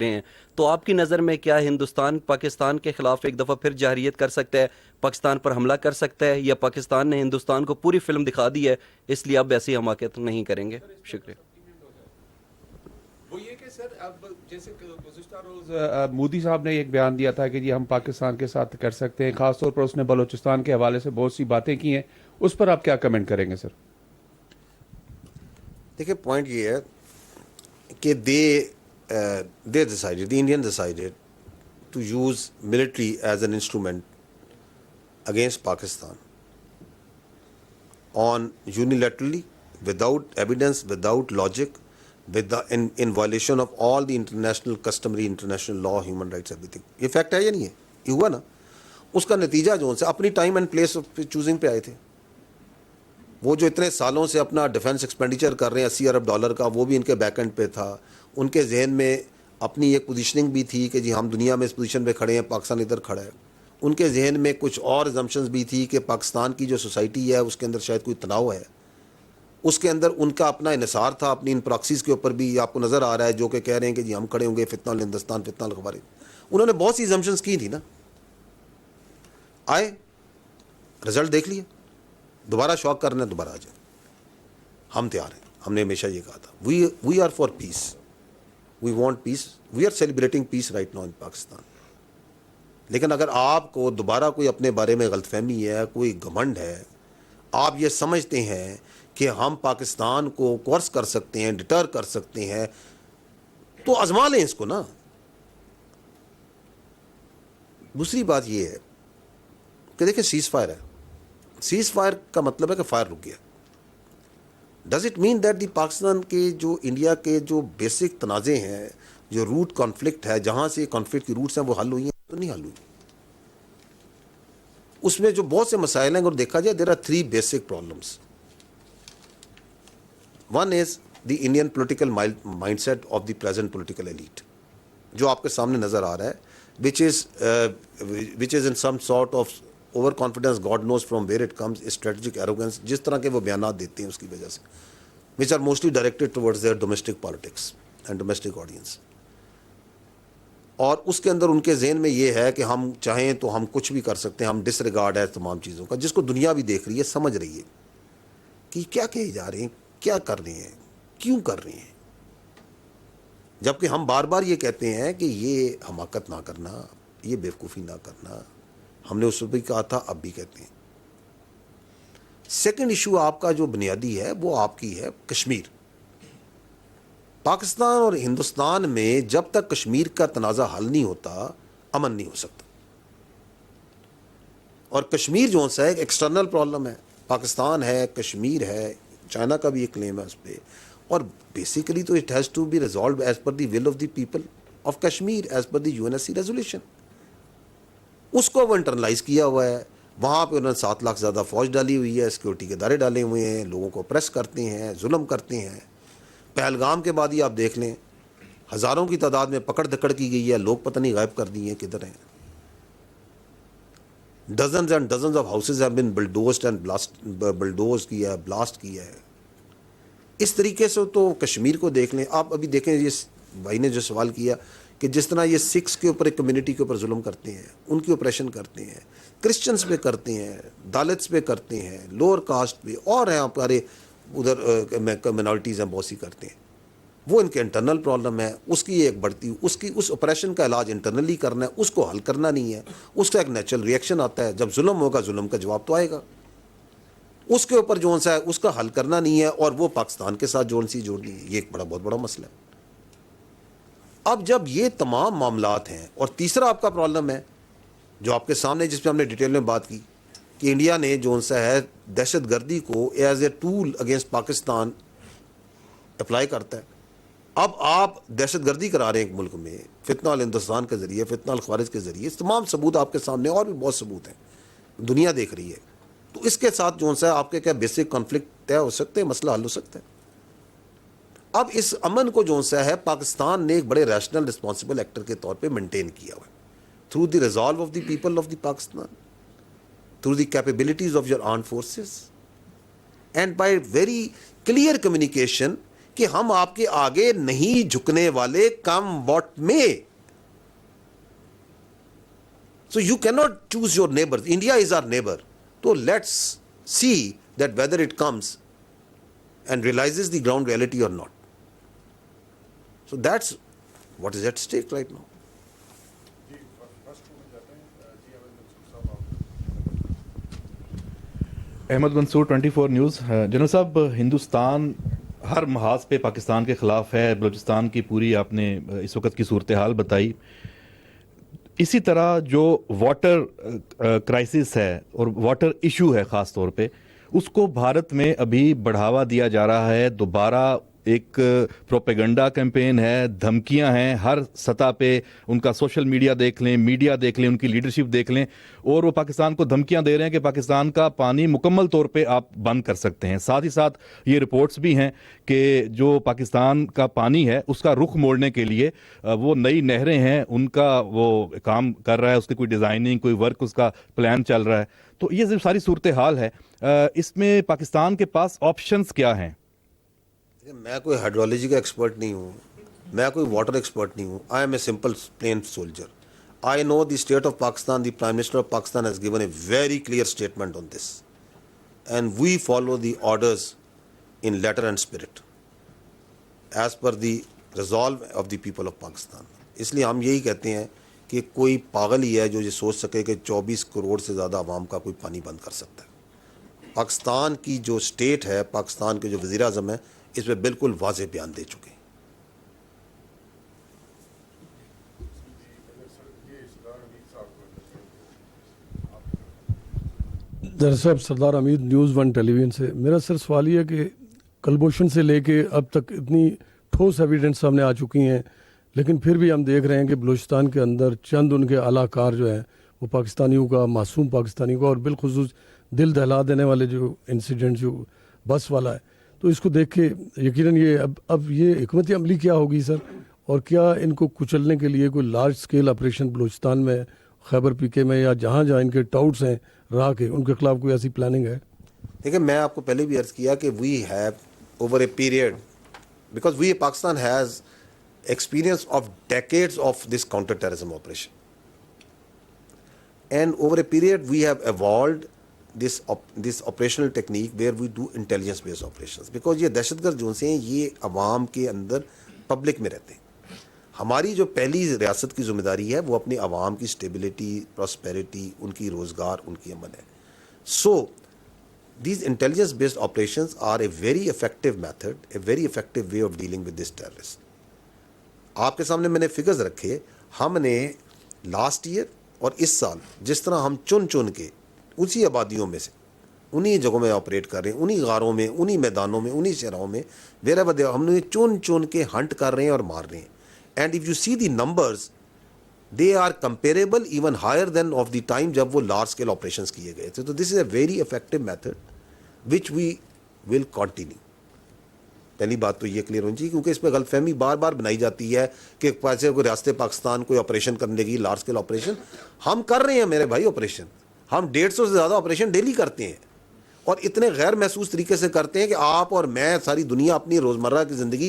ہیں. تو آپ کی نظر میں کیا ہندوستان پاکستان کے خلاف ایک دفعہ پھر جارحیت کر سکتا ہے, پاکستان پر حملہ کر سکتا ہے, یا پاکستان نے ہندوستان کو پوری فلم دکھا دی ہے اس لیے اب ایسی حماقت نہیں کریں گے؟ شکریہ. وہ یہ کہ سر اب جیسے گزشتہ روز مودی صاحب نے ایک بیان دیا تھا کہ جی ہم پاکستان کے ساتھ کر سکتے ہیں, خاص طور پر اس نے بلوچستان کے حوالے سے بہت سی باتیں کی ہیں, اس پر آپ کیا کمنٹ کریں گے سر؟ دیکھیں پوائنٹ یہ ہے کہ they decided, the Indian decided to use military as an instrument against Pakistan on unilaterally, without evidence, without logic, in violation of all the international customary, international law, human rights, everything. یہ fact ہے یا نہیں ہے؟ یہ ہوا نا. اس کا نتیجہ جو سے اپنی ٹائم اینڈ پلیس چوزنگ پہ آئے تھے. وہ جو اتنے سالوں سے اپنا ڈیفنس ایکسپینڈیچر کر رہے ہیں $80 ارب کا, وہ بھی ان کے بیک اینڈ پہ تھا. ان کے ذہن میں اپنی ایک پوزیشننگ بھی تھی کہ جی ہم دنیا میں اس پوزیشن پہ کھڑے ہیں, پاکستان ادھر کھڑا ہے. ان کے ذہن میں کچھ اور ایزمپشنز بھی تھی کہ پاکستان کی جو سوسائٹی ہے اس کے اندر شاید کوئی تناؤ ہے. اس کے اندر ان کا اپنا انحصار تھا اپنی ان پراکسیز کے اوپر بھی. آپ کو نظر آ رہا ہے جو کہ کہہ رہے ہیں کہ جی ہم کھڑے ہوں گے فتنہ الہندوستان, فتنہ الخوارج. انہوں نے بہت سی ایزمپشنز کی تھی نا. آئے, رزلٹ دیکھ لیے. دوبارہ شوق کرنا ہے دوبارہ آ جائے, ہم تیار ہیں. ہم نے ہمیشہ یہ کہا تھا we are for peace, we want peace, we are celebrating peace right now in Pakistan. لیکن اگر آپ کو دوبارہ کوئی اپنے بارے میں غلط فہمی ہے, کوئی گھمنڈ ہے, آپ یہ سمجھتے ہیں کہ ہم پاکستان کو کورس کر سکتے ہیں, ڈٹر کر سکتے ہیں, تو آزما لیں اس کو نا. دوسری بات یہ ہے کہ دیکھیں سیز فائر ہے. سیز فائر کا مطلب ہے کہ فائر رک گیا. Does it mean that the Pakistan کے جو انڈیا کے جو بیسک تنازع ہیں, جو روٹ کانفلکٹ ہے, جہاں سے کانفلکٹ کی روٹس ہیں وہ حل ہوئی ہیں؟ تو نہیں حل ہوئی. اس میں جو بہت سے مسائل ہیں اگر دیکھا جائے, there are 3 basic problems. One is the Indian political mindset of the present political elite, جو آپ کے سامنے نظر آ رہا ہے, which is in some sort of over confidence, God knows from where it comes, strategic arrogance, جس طرح کے وہ بیانات دیتے ہیں اس کی وجہ سے, which are mostly directed towards their domestic politics and domestic audience. اور اس کے اندر ان کے ذہن میں یہ ہے کہ ہم چاہیں تو ہم کچھ بھی کر سکتے ہیں, ہم ڈس ریگارڈ ہے تمام چیزوں کا, جس کو دنیا بھی دیکھ رہی ہے, سمجھ رہی ہے کہ کیا کہے جا رہے ہیں, کیا کر رہے ہیں, کیوں کر رہے ہیں. جبکہ ہم بار بار یہ کہتے ہیں کہ یہ حماقت نہ کرنا, یہ بیوقوفی نہ کرنا. ہم نے اس وقت بھی کہا تھا, اب بھی کہتے ہیں. سیکنڈ ایشو آپ کا جو بنیادی ہے وہ آپ کی ہے کشمیر. پاکستان اور ہندوستان میں جب تک کشمیر کا تنازع حل نہیں ہوتا, امن نہیں ہو سکتا. اور کشمیر جو سا ایک ایکسٹرنل پرابلم ہے. پاکستان ہے, کشمیر ہے, چائنا کا بھی ایک کلیم ہے اس پہ, اور بیسیکلی تو it has to be resolved as per the will of the people of Kashmir, as per the UNSC resolution. اس کو وہ انٹرنلائز کیا ہوا ہے. وہاں پہ انہوں نے 7 لاکھ زیادہ فوج ڈالی ہوئی ہے, سیکورٹی کے ادارے ڈالے ہوئے ہیں, لوگوں کو پریس کرتے ہیں, ظلم کرتے ہیں. پہلگام کے بعد ہی آپ دیکھ لیں, ہزاروں کی تعداد میں پکڑ دھکڑ کی گئی ہے, لوگ پتہ نہیں غائب کر دیے ہیں, کدھر ہیں. Dozens and dozens of houses have been bulldozed and bulldoze کیا ہے, بلاسٹ کیا ہے. اس طریقے سے تو کشمیر کو دیکھ لیں آپ. ابھی دیکھیں یہ بھائی نے جو سوال کیا کہ جس طرح یہ سکھس کے اوپر ایک کمیونٹی کے اوپر ظلم کرتے ہیں, ان کی آپریشن کرتے ہیں, کرسچنس پہ کرتے ہیں, دالتس پہ کرتے ہیں, لوور کاسٹ پہ, اور ہیں ہمارے ادھر منارٹیز ہیں بہت سی کرتے ہیں, وہ ان کے انٹرنل پرابلم ہے. اس کی ایک بڑھتی اس آپریشن کا علاج انٹرنلی کرنا ہے, اس کو حل کرنا نہیں ہے. اس کا ایک نیچرل ریئیکشن آتا ہے, جب ظلم ہوگا ظلم کا جواب تو آئے گا. اس کے اوپر جو سا ہے اس کا حل کرنا نہیں ہے, اور وہ پاکستان کے ساتھ جوڑنی ہے. یہ ایک بہت بڑا مسئلہ ہے. اب جب یہ تمام معاملات ہیں, اور تیسرا آپ کا پرابلم ہے جو آپ کے سامنے, جس پہ ہم نے ڈیٹیل میں بات کی, کہ انڈیا نے جو سا ہے دہشت گردی کو as a tool against Pakistan apply کرتا ہے. اب آپ دہشت گردی کرا رہے ہیں ایک ملک میں, فتنہ الہندوستان کے ذریعے, فتنہ الخوارج کے ذریعے. تمام ثبوت آپ کے سامنے, اور بھی بہت ثبوت ہیں, دنیا دیکھ رہی ہے. تو اس کے ساتھ جو سا آپ کے کیا بیسک کانفلکٹ طے ہو سکتے ہیں, مسئلہ حل ہو سکتا ہے. اب اس امن کو جو سا ہے پاکستان نے ایک بڑے ریشنل رسپانسبل ایکٹر کے طور پہ مینٹین کیا ہوا ہے, through the resolve of the people of the Pakistan, through the capabilities of your armed forces, and by very clear communication کہ ہم آپ کے آگے نہیں جھکنے والے کم واٹ میں. So you cannot choose your neighbors. India is our neighbor. So let's see that whether it comes and realizes the ground reality or not. So that's what is at stake right now. Ahmed Mansoor 24 news. General صاحب، ہندوستان ہر محاذ پہ پاکستان کے خلاف ہے. بلوچستان کی پوری آپ نے اس وقت کی صورتحال بتائی. اسی طرح جو واٹر کرائسس ہے اور واٹر ایشو ہے خاص طور پہ، اس کو بھارت میں ابھی بڑھاوا دیا جا رہا ہے. دوبارہ ایک پروپیگنڈا کیمپین ہے، دھمکیاں ہیں ہر سطح پہ. ان کا سوشل میڈیا دیکھ لیں، میڈیا دیکھ لیں، ان کی لیڈرشپ دیکھ لیں، اور وہ پاکستان کو دھمکیاں دے رہے ہیں کہ پاکستان کا پانی مکمل طور پہ آپ بند کر سکتے ہیں. ساتھ ہی ساتھ یہ رپورٹس بھی ہیں کہ جو پاکستان کا پانی ہے اس کا رخ موڑنے کے لیے وہ نئی نہریں ہیں، ان کا وہ کام کر رہا ہے، اس کی کوئی ڈیزائننگ، کوئی ورک، اس کا پلان چل رہا ہے. تو یہ جو ساری صورتحال ہے، اس میں پاکستان کے پاس آپشنز کیا ہیں؟ میں کوئی ہائیڈرولوجی کا ایکسپرٹ نہیں ہوں، میں کوئی واٹر ایکسپرٹ نہیں ہوں. I am a simple plain soldier. I know the state of Pakistan. The prime minister of Pakistan has given a very clear statement on this and we follow the orders in letter and spirit as per the resolve of the people of Pakistan. اس لیے ہم یہی کہتے ہیں کہ کوئی پاگل ہی ہے جو یہ سوچ سکے کہ 24 کروڑ سے زیادہ عوام کا کوئی پانی بند کر سکتا ہے. پاکستان کی جو اسٹیٹ ہے، پاکستان کے جو وزیر اعظم ہے، اس پہ بالکل واضح بیان دے چکے ہیں. دراصل سردار حمید نیوز 1 ٹیلی ویژن سے. میرا سر سوال یہ ہے کہ کلبھوشن سے لے کے اب تک اتنی ٹھوس ایویڈنس سامنے آ چکی ہیں، لیکن پھر بھی ہم دیکھ رہے ہیں کہ بلوچستان کے اندر چند ان کے اعلیٰ کار جو ہیں وہ پاکستانیوں کا، معصوم پاکستانیوں کا، اور بالخصوص دل دہلا دینے والے جو انسیڈنٹ جو بس والا ہے، تو اس کو دیکھ کے یقیناً یہ اب یہ حکمت عملی کیا ہوگی سر؟ اور کیا ان کو کچلنے کے لیے کوئی لارج سکیل آپریشن بلوچستان میں، خیبر پی کے میں، یا جہاں جہاں ان کے ٹاؤٹس ہیں راہ کے، ان کے خلاف کوئی ایسی پلاننگ ہے؟ دیکھیں، میں آپ کو پہلے بھی عرض کیا کہ we have over a period, because we Pakistan has experience of decades of this counter terrorism operation and over a period we have evolved this operational technique where we do intelligence based operations, because یہ دہشت گرد جو سے ہیں یہ عوام کے اندر public میں رہتے ہیں. ہماری جو پہلی ریاست کی ذمہ داری ہے وہ اپنے عوام کی اسٹیبلٹی، پراسپیرٹی، ان کی روزگار، ان کی امن ہے. So these intelligence based operations are a very effective method, a very effective way of dealing with this terrorist. آپ کے سامنے میں نے فگرز رکھے. ہم نے لاسٹ ایئر اور اس سال جس طرح ہم چن کے اسی آبادیوں میں سے انہی جگہوں میں آپریٹ کر رہے ہیں، انہی غاروں میں، انہی میدانوں میں، انہی شہروں میں، ہم نے چن کے ہنٹ کر رہے ہیں اور مار رہے ہیں. And if you see the numbers they are comparable even higher than of the time جب وہ لارج اسکیل آپریشنس کیے گئے تھے. تو this is a very effective method which we will continue. پہلی بات تو یہ کلیئر ہونی چاہیے، کیونکہ اس پہ غلط فہمی بار بار بنائی جاتی ہے کہ پیسے کوئی ریاست پاکستان کوئی آپریشن کرنے کی لارج اسکیل آپریشن. ہم کر رہے ہیں میرے بھائی آپریشن. ہم 150 سے زیادہ آپریشن ڈیلی کرتے ہیں، اور اتنے غیر محسوس طریقے سے کرتے ہیں کہ آپ اور میں، ساری دنیا اپنی روزمرہ کی زندگی